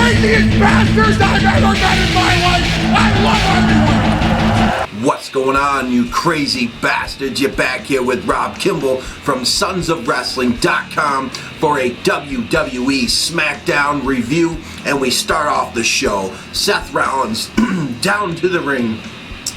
craziest bastards I've ever met in my life. I love everyone. What's going on, you crazy bastards? You're back here with Rob Kimball from sonsofwrestling.com for a WWE Smackdown review, and we start off the show. Seth Rollins down to the ring,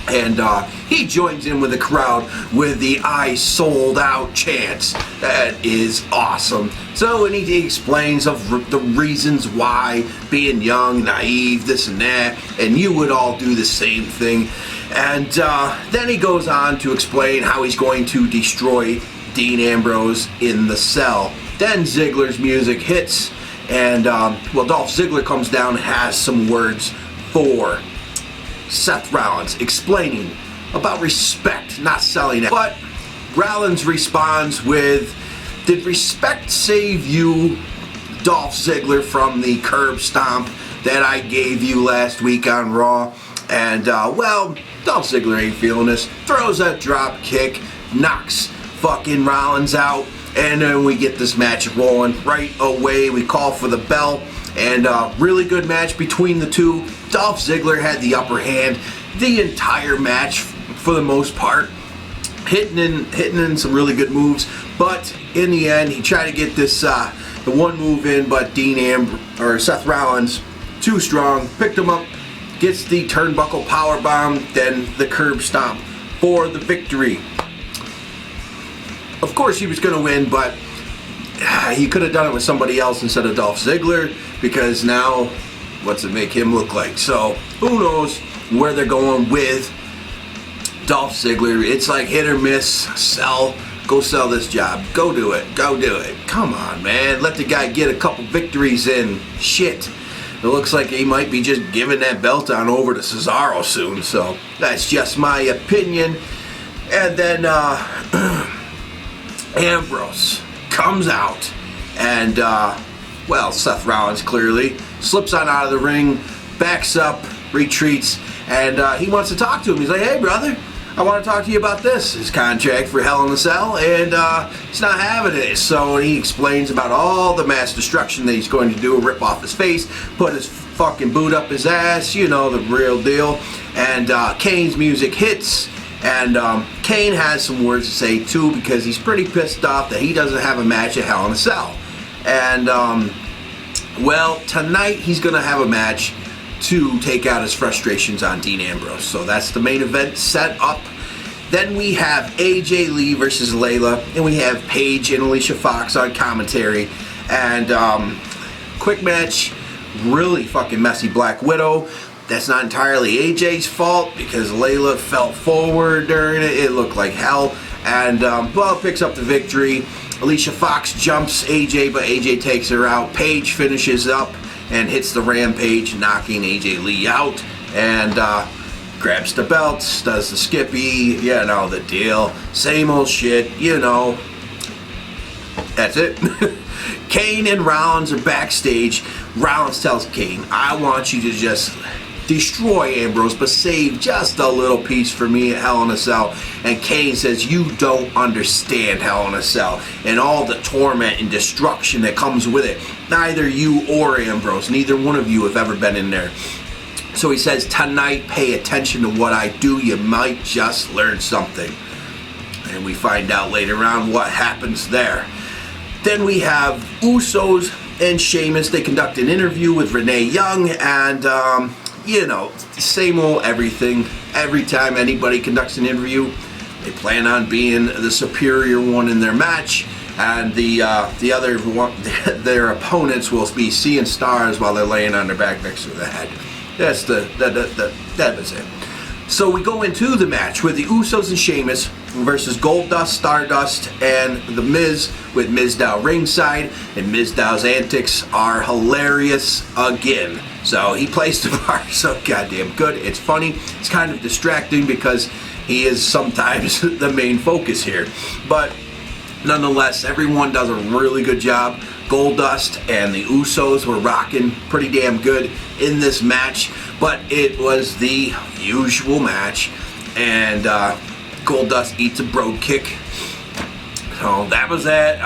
and he joins in with the crowd with the "I sold out" chants. That is awesome. So, and he explains of the reasons why, being young, naive, this and that, and you would all do the same thing. And then he goes on to explain how he's going to destroy Dean Ambrose in the cell. Then Ziggler's music hits, and Dolph Ziggler comes down and has some words for Seth Rollins, explaining about respect, not selling it. But Rollins responds with, "Did respect save you, Dolph Ziggler, from the curb stomp that I gave you last week on Raw?" And, Dolph Ziggler ain't feeling this. Throws a drop kick, knocks fucking Rollins out, and then we get this match rolling right away. We call for the bell, and really good match between the two. Dolph Ziggler had the upper hand the entire match for the most part, hitting in some really good moves, but in the end he tried to get this the one move in, but Seth Rollins, too strong, picked him up, gets the turnbuckle powerbomb, then the curb stomp for the victory. Of course he was going to win, but he could have done it with somebody else instead of Dolph Ziggler, because now what's it make him look like? So who knows where they're going with Dolph Ziggler. It's like hit or miss. Go sell this job. Go do it. Come on, man. Let the guy get a couple victories in. Shit. It looks like he might be just giving that belt on over to Cesaro soon, so that's just my opinion. And then Ambrose comes out, and Seth Rollins clearly slips on out of the ring, backs up, retreats, and he wants to talk to him. He's like, "Hey, brother, I want to talk to you about this, his contract for Hell in a Cell," and he's not having it. So he explains about all the mass destruction that he's going to do, rip off his face, put his fucking boot up his ass, you know, the real deal. And Kane's music hits, and Kane has some words to say too, because he's pretty pissed off that he doesn't have a match at Hell in a Cell. And tonight he's going to have a match to take out his frustrations on Dean Ambrose. So that's the main event set up. Then we have AJ Lee versus Layla, and we have Paige and Alicia Fox on commentary. And quick match, really fucking messy Black Widow. That's not entirely AJ's fault, because Layla fell forward during it. It looked like hell. And picks up the victory. Alicia Fox jumps AJ, but AJ takes her out. Paige finishes up and hits the Rampage, knocking AJ Lee out, and grabs the belts, does the Skippy, you know the deal. Same old shit, you know. That's it. Kane and Rollins are backstage. Rollins tells Kane, "I want you to just destroy Ambrose, but save just a little piece for me at Hell in a Cell." And Kane says, "You don't understand Hell in a Cell and all the torment and destruction that comes with it. Neither you or Ambrose, neither one of you have ever been in there." So he says, "Tonight, pay attention to what I do. You might just learn something." And we find out later on what happens there. Then we have Usos and Sheamus. They conduct an interview with Renee Young, and same old everything. Every time anybody conducts an interview, they plan on being the superior one in their match, and the other one, their opponents, will be seeing stars while they're laying on their back next to the head. That was it. So we go into the match with the Usos and Sheamus versus Goldust, Stardust, and The Miz, with Mizdow ringside, and Mizdow's antics are hilarious again. So he plays the part so goddamn good. It's funny. It's kind of distracting because he is sometimes the main focus here. But nonetheless, everyone does a really good job. Goldust and the Usos were rocking pretty damn good in this match, but it was the usual match, and Goldust eats a brogue kick. So that was that.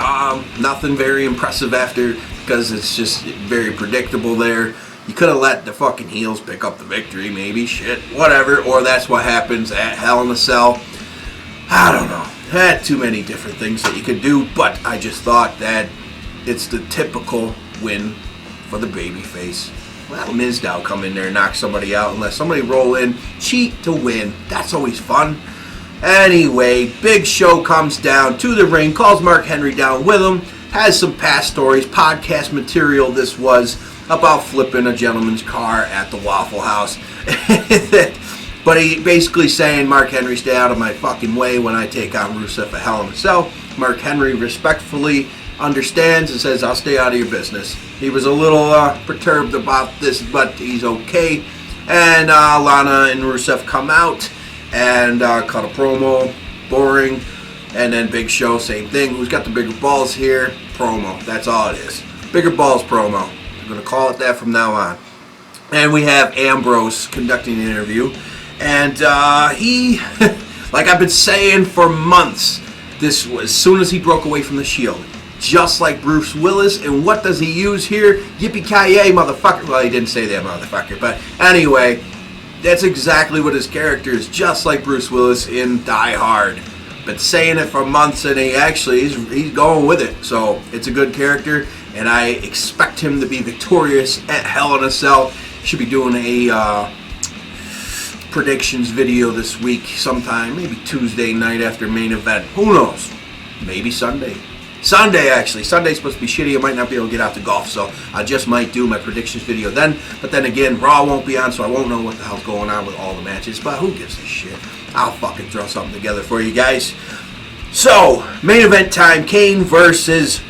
Nothing very impressive after, because it's just very predictable there. You could have let the fucking heels pick up the victory, maybe, shit, whatever, or that's what happens at Hell in a Cell. I don't know. Had too many different things that you could do, but I just thought that it's the typical win for the babyface. Well, Mizdow come in there and knock somebody out and let somebody roll in, cheat to win. That's always fun. Anyway, Big Show comes down to the ring, calls Mark Henry down with him, has some past stories, podcast material this was, about flipping a gentleman's car at the Waffle House. But he basically saying, Mark Henry, stay out of my fucking way when I take on Rusev at Hell in a Cell. Mark Henry respectfully understands and says, I'll stay out of your business. He was a little perturbed about this, but he's okay. And Lana and Rusev come out and cut a promo, boring. And then Big Show, same thing. Who's got the bigger balls here? Promo. That's all it is. Bigger balls promo. I'm going to call it that from now on. And we have Ambrose conducting the interview. And he, like I've been saying for months, this was as soon as he broke away from the Shield. Just like Bruce Willis. And what does he use here? Yippee-ki-yay, motherfucker. Well, he didn't say that, motherfucker. But anyway, that's exactly what his character is. Just like Bruce Willis in Die Hard. Been saying it for months, and he's going with it. So it's a good character. And I expect him to be victorious at Hell in a Cell. Should be doing a predictions video this week sometime. Maybe Tuesday night after main event. Who knows? Maybe Sunday. Actually. Sunday's supposed to be shitty. I might not be able to get out to golf, so I just might do my predictions video then. But then again, Raw won't be on, so I won't know what the hell's going on with all the matches. But who gives a shit? I'll fucking throw something together for you guys. So, main event time. Kane versus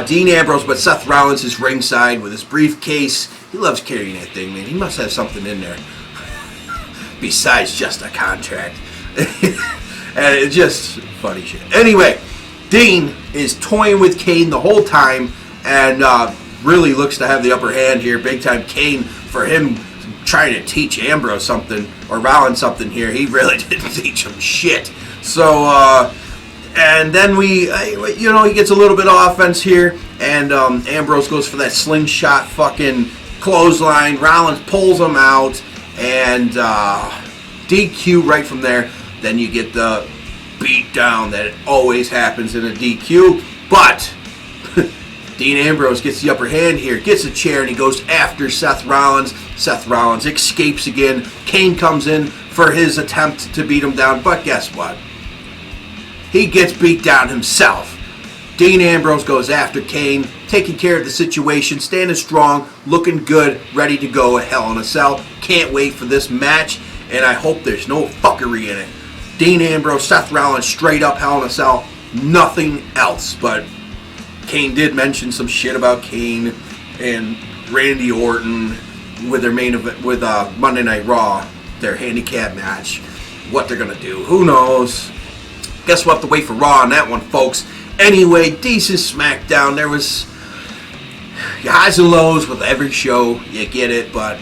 Dean Ambrose, but Seth Rollins is ringside with his briefcase. He loves carrying that thing, man. He must have something in there besides just a contract. And it's just funny shit. Anyway, Dean is toying with Kane the whole time and really looks to have the upper hand here. Big time Kane for him trying to teach Ambrose something or Rollins something here. He really didn't teach him shit. So, and then he gets a little bit of offense here, and Ambrose goes for that slingshot fucking clothesline. Rollins pulls him out, and DQ right from there. Then you get the beat down that always happens in a DQ, but Dean Ambrose gets the upper hand here, gets a chair, and he goes after Seth Rollins. Seth Rollins escapes again. Kane comes in for his attempt to beat him down, but guess what? He gets beat down himself. Dean Ambrose goes after Kane, taking care of the situation, standing strong, looking good, ready to go at Hell in a Cell. Can't wait for this match, and I hope there's no fuckery in it. Dean Ambrose, Seth Rollins, straight up Hell in a Cell, nothing else. But Kane did mention some shit about Kane and Randy Orton with their main event, with Monday Night Raw, their handicap match. What they're gonna do, who knows? Guess we'll have to wait for Raw on that one, folks. Anyway, decent SmackDown. There was highs and lows with every show. You get it, but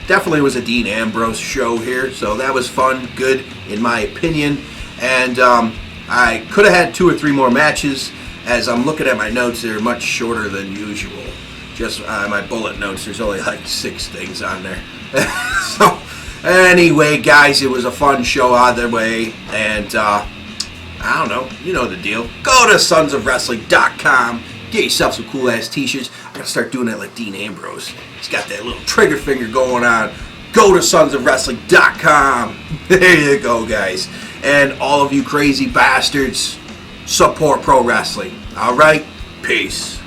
definitely was a Dean Ambrose show here. So that was fun, good in my opinion. And I could have had 2 or 3 more matches. As I'm looking at my notes, they're much shorter than usual. Just my bullet notes, there's only like 6 things on there. So anyway, guys, it was a fun show either way. And I don't know, you know the deal. Go to sonsofwrestling.com. Get yourself some cool ass t-shirts. I gotta start doing that like Dean Ambrose. He's got that little trigger finger going on. Go to sonsofwrestling.com. There you go, guys. And all of you crazy bastards, support pro wrestling. Alright? Peace.